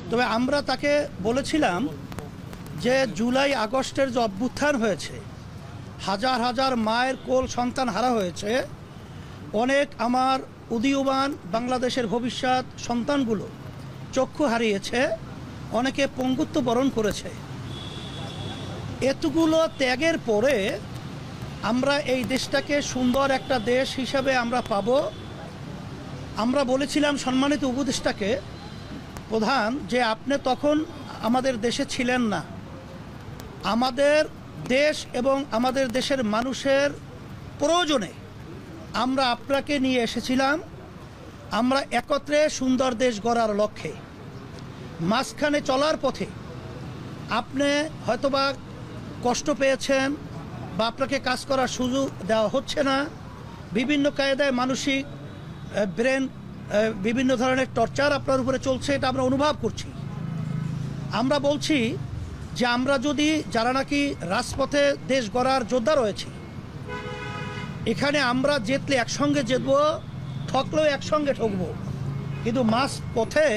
তবে আমরা তাকে বলেছিলাম যে জুলাই আগস্টের যে অভ্যুত্থান হয়েছে, হাজার হাজার মায়ের কোল সন্তান হারা হয়েছে, অনেক আমার উদীয়মান বাংলাদেশের ভবিষ্যৎ সন্তানগুলো চক্ষু হারিয়েছে, অনেকে পঙ্গুত্ব বরণ করেছে। এতগুলো ত্যাগের পরে আমরা এই দেশটাকে সুন্দর একটা দেশ হিসাবে আমরা পাব। আমরা বলেছিলাম সম্মানিত উপদেষ্টাকে প্রধান যে আপনি তখন আমাদের দেশে ছিলেন না। আমাদের দেশ এবং আমাদের দেশের মানুষের প্রয়োজনে আমরা আপনাকে নিয়ে এসেছিলাম। আমরা একত্রে সুন্দর দেশ গড়ার লক্ষ্যে মাঝখানে চলার পথে আপনি হয়তোবা কষ্ট পেয়েছেন বা আপনাকে কাজ করার সুযোগ দেওয়া হচ্ছে না, বিভিন্ন কায়দায় মানসিক ব্রেন বিভিন্ন ধরনের টর্চার আপনার উপরে চলছে, এটা আমরা অনুভব করছি। আমরা বলছি যে আমরা যদি যারা নাকি রাজপথে দেশ গড়ার যোদ্ধা রয়েছে, এখানে আমরা জিতলে একসঙ্গে জিতব, ঠকলেও একসঙ্গে ঠকব, কিন্তু মাঝ পথে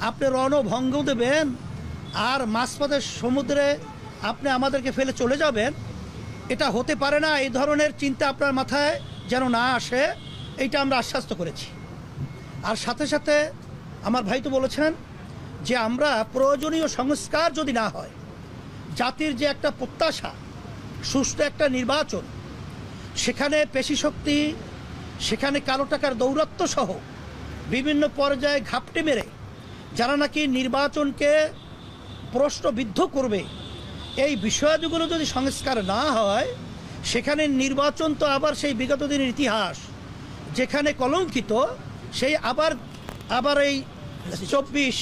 আপনি রণভঙ্গ দেবেন আর মাঝপথের সমুদ্রে আপনি আমাদেরকে ফেলে চলে যাবেন, এটা হতে পারে না। এই ধরনের চিন্তা আপনার মাথায় যেন না আসে, এইটা আমরা আশ্বস্ত করেছি। আর সাথে সাথে আমার ভাই তো বলেছেন যে আমরা প্রয়োজনীয় সংস্কার যদি না হয়, জাতির যে একটা প্রত্যাশা সুষ্ঠু একটা নির্বাচন, সেখানে পেশিশক্তি, সেখানে কালো টাকার দৌরাত্ম্য সহ বিভিন্ন পর্যায়ে ঘাপটে মেরে যারা নাকি নির্বাচনকে প্রশ্নবিদ্ধ করবে, এই বিষয়গুলো যদি সংস্কার না হয়, সেখানে নির্বাচন তো আবার সেই বিগত দিনের ইতিহাস যেখানে কলঙ্কিত, সেই আবার এই 24